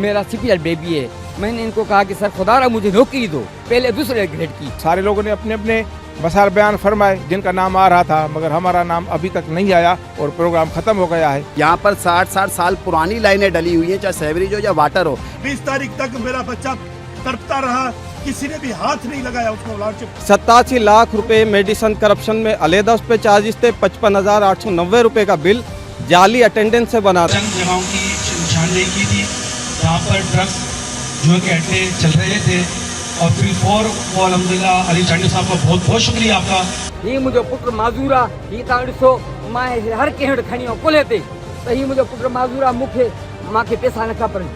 मेरा CPL baby है। मैंने इनको कहा कि सर खुदारा मुझे नौकरी दो, पहले दूसरे ग्रेड की। सारे लोगों ने अपने अपने मसाइल बयान फरमाए, जिनका नाम आ रहा था, मगर हमारा नाम अभी तक नहीं आया और प्रोग्राम खत्म हो गया है। यहाँ पर 60-60 साल पुरानी लाइनें डली हुई हैं, चाहे सेवरेज हो या वाटर हो। 20 तारीख तक मेरा बच्चा तड़पता रहा, किसी ने भी हाथ नहीं लगाया उसको। 87 लाख रुपए मेडिसन करप्शन में अलहदा उस पे चार्जेस थे, 55,890 रुपए का बिल जाली अटेंडेंस से बना था। चंद जगहों की निशानदेही की थी जहाँ पर ड्रग्स जो कि अड्डे चल रहे थे और फिर वो अल्हम्दुलिल्लाह अली चांडी साहब का बहुत बहुत शुक्रिया आपका। ये मुझे पुत्र माजूरा ही ताड़सो माए हर केहड़ खणियो कोले ते त ही मुझे पुत्र माजूरा मुखे माके पैसा न खपन।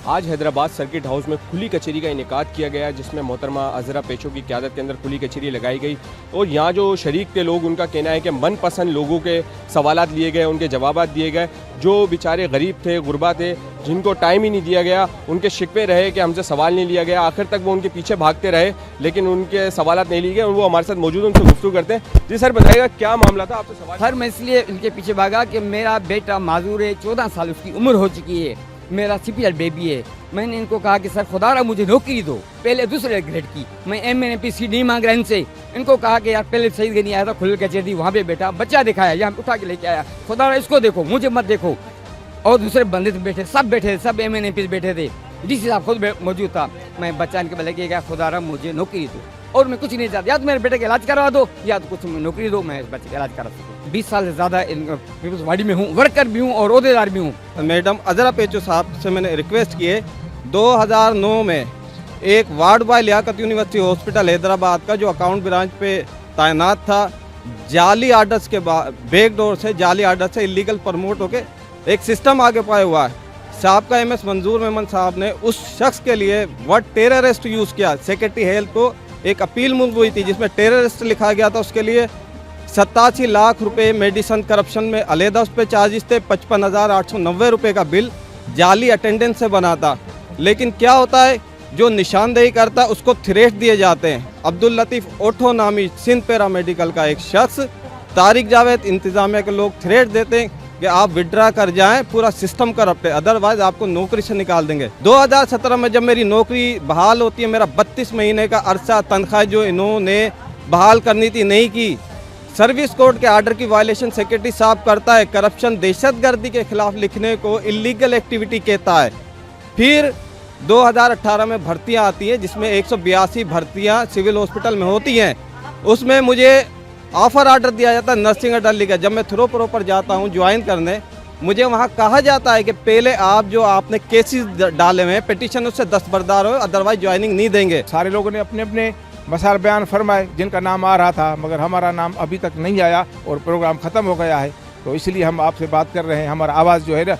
आज हैदराबाद सर्किट हाउस में खुली कचहरी का इनेकाद किया गया, जिसमें मोहतरमा अजरा पेशो की क़यादत के अंदर खुली कचहरी लगाई गई और यहाँ जो शरीक थे लोग, उनका कहना है कि मनपसंद लोगों के सवालात लिए गए, उनके जवाबात दिए गए। जो बेचारे गरीब थे, गुरबा थे, जिनको टाइम ही नहीं दिया गया, उनके शिकवे रहे कि हमसे सवाल नहीं लिया गया। आखिर तक वो उनके पीछे भागते रहे लेकिन उनके सवालात नहीं लिए गए। वो हमारे साथ मौजूद, उनसे गुफ्तगू करते हैं। जी सर, बताइएगा क्या मामला था, आपसे सवाल। सर मैं इसलिए इनके पीछे भागा कि मेरा बेटा माजूर है, 14 साल उसकी उम्र हो चुकी है, मेरा सीपीएल बेबी है। मैंने इनको कहा कि सर खुदारा मुझे नौकरी दो, पहले दूसरे ग्रेड की। मैं MNPC नहीं मांग रहा इनसे। इनको कहा कि यार पहले सही नहीं आया था, खुल कचहरी वहाँ पे बेटा बच्चा दिखाया, यहाँ उठा के लेके आया। खुदारा इसको देखो, मुझे मत देखो। और दूसरे बंदे बैठे, सब MNPC बैठे थे, डीसी साहब खुद मौजूद था। मैं बच्चा इनके लेके गया, खुदारा मुझे नौकरी दो और मैं कुछ नहीं चाहता, या तो मेरे बेटे का इलाज करवा दो या तो कुछ नौकरी दो, मैं बच्चे का इलाज करा सकूँ। 20 साल से ज़्यादा पीपल्स पार्टी में हूँ, वर्कर भी हूँ और ओहदेदार भी हूँ। मैडम अजरा पेशो साहब से मैंने रिक्वेस्ट की है, 2009 में एक ward boy Liaquat university hospital Hyderabad का जो अकाउंट ब्रांच पे तैनात था, जाली आर्डर्स के बाद बैकडोर से, जाली आर्डर से इलीगल प्रमोट होके एक सिस्टम आगे पाया हुआ है। साहब का MS मंजूर मेमन साहब ने उस शख्स के लिए वर्ड टेररिस्ट यूज़ किया। सेक्रेटरी हेल्थ को एक अपील मूव हुई थी जिसमें टेररिस्ट लिखा गया था। उसके लिए 87 लाख रुपए मेडिसन करप्शन में अलहदा उस पर चार्जेस थे, 55,890 रुपए का बिल जाली अटेंडेंस से बना था। लेकिन क्या होता है, जो निशानदेही करता है उसको थ्रेट दिए जाते हैं। अब्दुल लतीफ़ ओठो नामी सिंध पैरामेडिकल का एक शख्स, तारिक जावेद इंतजामिया के लोग थ्रेट देते हैं कि आप विड्रा कर जाएं, पूरा सिस्टम करप्ट है, अदरवाइज आपको नौकरी से निकाल देंगे। 2017 में जब मेरी नौकरी बहाल होती है, मेरा 32 महीने का अरसा तनख्वाह जो इन्होंने बहाल करनी थी नहीं की। सर्विस कोड के आर्डर की वायलेशन सेक्रेटरी साहब करता है। करप्शन दहशतगर्दी के खिलाफ लिखने को इलीगल एक्टिविटी कहता है। फिर 2018 में भर्तियां आती हैं जिसमें 182 भर्तियां सिविल हॉस्पिटल में होती हैं। उसमें मुझे ऑफर ऑर्डर दिया जाता है नर्सिंग अडर लिखा। जब मैं थ्रो प्रॉपर जाता हूं ज्वाइन करने, मुझे वहां कहा जाता है कि पहले आप जो आपने केसेस डाले हुए हैं पिटीशन उससे दस्तबरदार हो, अदरवाइज ज्वाइनिंग नहीं देंगे। सारे लोगों ने अपने अपने मसाइल बयान फरमाए, जिनका नाम आ रहा था, मगर हमारा नाम अभी तक नहीं आया और प्रोग्राम ख़त्म हो गया है। तो इसलिए हम आपसे बात कर रहे हैं, हमारा आवाज़ जो है ना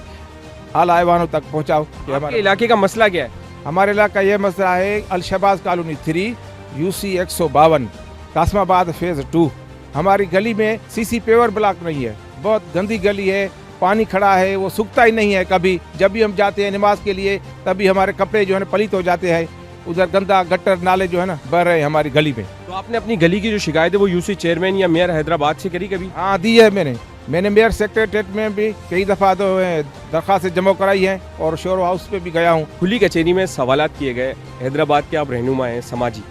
आला ऐवानों तक पहुँचाओ कि हमारे इलाके का मसला क्या है। हमारे इलाके का ये मसला है, अलशबाज कॉलोनी 3 UC 152 कासमाबाद फेज़ 2। हमारी गली में CC पेवर ब्लॉक नहीं है, बहुत गंदी गली है, पानी खड़ा है, वो सूखता ही नहीं है कभी। जब भी हम जाते हैं नमाज के लिए तभी हमारे कपड़े जो है ना पलीत हो जाते हैं। उधर गंदा गटर नाले जो है ना बह रहे हैं हमारी गली में। तो आपने अपनी गली की जो शिकायत है वो UC चेयरमैन या मेयर हैदराबाद से करी कभी? हाँ दी है मैंने मेयर सेक्रेटरीट में भी कई दफ़ा दरख्वास्त जमा कराई हैं और शोर हाउस पे भी गया हूँ। खुली कचहरी में सवालात किए गए। हैदराबाद के आप रहनुमा हैं समाजी,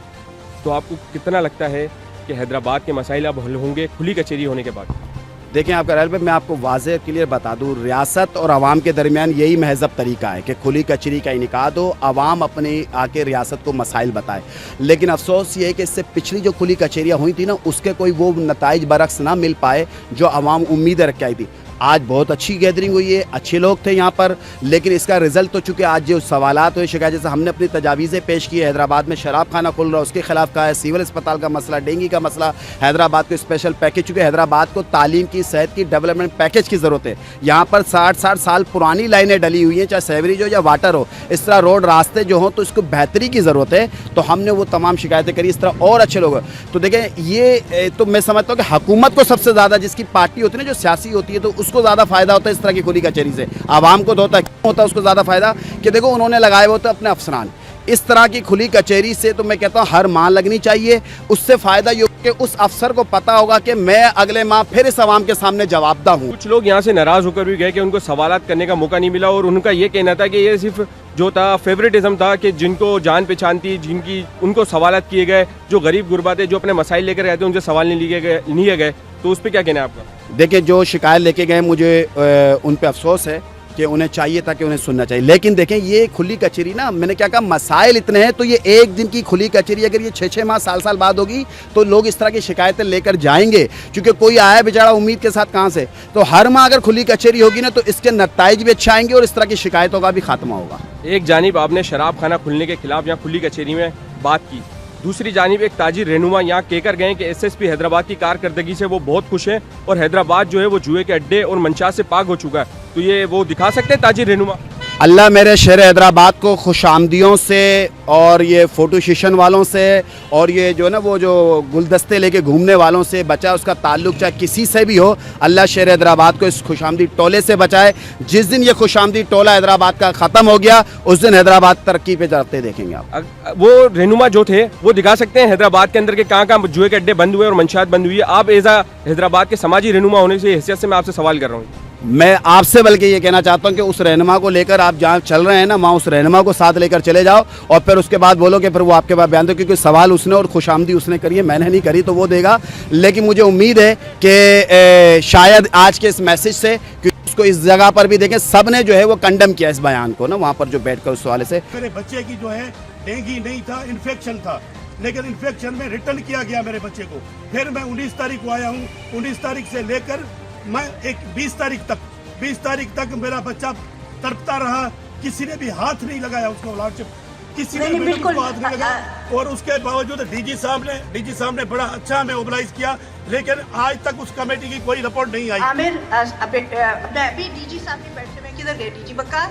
तो आपको कितना लगता है कि हैदराबाद के मसाइल अब हल होंगे खुली कचहरी होने के बाद? देखें आपका रहल पे मैं आपको वाज़ेह क्लियर बता दूँ, रियासत और आवाम के दरमियान यही महज़ब तरीका है कि खुली कचहरी का इनेकाद हो, आवाम अपने आके रियासत को मसाइल बताए। लेकिन अफसोस ये है कि इससे पिछली जो खुली कचहरियाँ हुई थी ना, उसके कोई वो नताइज बरक्स ना मिल पाए जो आवाम उम्मीद रख के आई थी। आज बहुत अच्छी गैदरिंग हुई है, अच्छे लोग थे यहाँ पर, लेकिन इसका रिजल्ट तो चूँकि आज जो सवालात हुए, शिकायत जैसे हमने अपनी तजावीज़ें पेश की है। हैदराबाद में शराब खाना खुल रहा है, उसके खिलाफ कहा है, सिविल अस्पताल का मसला, डेंगू का मसला, हैदराबाद को स्पेशल पैकेज, चूँकि हैदराबाद को तालीम की, सेहत की, डेवलपमेंट पैकेज की ज़रूरत है। यहाँ पर 60-60 साल पुरानी लाइनें डली हुई हैं, चाहे सेवरेज हो या वाटर हो, इस तरह रोड रास्ते जो हों तो इसको बेहतरी की ज़रूरत है। तो हमने वो तमाम शिकायतें करी, इस तरह और अच्छे लोग। तो देखें ये तो मैं समझता हूँ कि हुकूमत को सबसे ज़्यादा, जिसकी पार्टी होती है ना जो सियासी होती है, तो उसको ज़्यादा फ़ायदा होता है इस तरह की खुली कचहरी से। आवाम को होता है, क्यों होता है उसको ज़्यादा फ़ायदा कि देखो उन्होंने लगाए हुए होते अपने अफसरान इस तरह की खुली कचहरी से तो मैं कहता हूँ हर माह लगनी चाहिए। उससे फ़ायदा ये कि उस अफसर को पता होगा कि मैं अगले माह फिर इस आवाम के सामने जवाबदह हूँ। कुछ लोग यहाँ से नाराज़ होकर भी गए कि उनको सवालात करने का मौका नहीं मिला, और उनका ये कहना था कि ये सिर्फ जो था फेवरेटिज्म था, कि जिनको जान पहचान थी, जिनकी उनको सवालात किए गए, जो गरीब गुरबा थे, जो अपने मसाइल लेकर गए थे, उनसे सवाल नहीं लिए गए। तो उस पर क्या कहना है आपका? देखिए, जो शिकायत लेके गए मुझे उन पे अफसोस है कि उन्हें चाहिए था कि उन्हें सुनना चाहिए। लेकिन देखें, ये खुली कचहरी ना, मैंने क्या कहा, मसाइल इतने हैं, तो ये एक दिन की खुली कचहरी अगर ये 6-6 माह साल बाद होगी तो लोग इस तरह की शिकायतें लेकर जाएंगे, क्योंकि कोई आया बेचारा उम्मीद के साथ कहाँ से। तो हर माह अगर खुली कचहरी होगी ना तो इसके नताइज भी अच्छे आएंगे और इस तरह की शिकायतों का भी खात्मा होगा। एक जानिब आपने शराब खाना खुलने के खिलाफ यहाँ खुली कचहरी में बात की, दूसरी जानिब एक ताजिर रहनुमा यहाँ कहकर गए कि एसएसपी हैदराबाद की कारकर्दगी से वो बहुत खुश हैं और हैदराबाद जो है वो जुए के अड्डे और मंशात से पाक हो चुका है। तो ये वो दिखा सकते हैं ताजिर रहनुमा? अल्लाह मेरे शहर हैदराबाद को खुशामदियों से और ये फ़ोटो सेशन वालों से और ये जो ना वो जो गुलदस्ते लेके घूमने वालों से बचाए, उसका ताल्लुक चाहे किसी से भी हो। अल्लाह शहर हैदराबाद को इस खुशामदी टोले से बचाए। जिस दिन ये खुशामदी टोला हैदराबाद का ख़त्म हो गया उस दिन हैदराबाद तरक्की पे जाते देखेंगे आप। वो रहनुमा जो थे वो दिखा सकते हैं हैदराबाद के अंदर के कहाँ जुए के अड्डे बंद हुए और मंशात बंद हुई है? आप एजा हैदराबाद के समाजी रहनुमा होने से हैसियत से मैं आपसे सवाल कर रहा हूँ। मैं आपसे बल्कि ये कहना चाहता हूँ कि उस रहनुमा को लेकर आप जहाँ चल रहे हैं ना, वहाँ उस रहनुमा को साथ लेकर चले जाओ और फिर उसके बाद बोलो कि फिर वो आपके पास बयान दो, क्योंकि सवाल उसने और खुशामदी उसने करी है, मैंने नहीं करी, तो वो देगा। लेकिन मुझे उम्मीद है कि शायद आज के इस मैसेज से, क्योंकि उसको इस जगह पर भी देखें, सब ने जो है वो कंडम किया इस बयान को ना, वहाँ पर जो बैठ कर उस हवाले से। मेरे बच्चे की जो है डेंगू नहीं था, इन्फेक्शन था, लेकिन इन्फेक्शन में रिटर्न किया गया मेरे बच्चे को। फिर मैं 19 तारीख को आया हूँ। 19 तारीख से लेकर मैं 20 तारीख तक मेरा बच्चा तड़पता रहा। किसी ने भी हाथ नहीं लगाया उसको, लॉर्डशिप किसी ने भी उसको हाथ नहीं लगाया। और उसके बावजूद डीजी साहब ने बड़ा अच्छा हमें मोबिलाइज किया, लेकिन आज तक उस कमेटी की कोई रिपोर्ट नहीं आई। आमिर, अभी डीजी साहब भी बैठे हुए, किधर गए डीजी बक्का?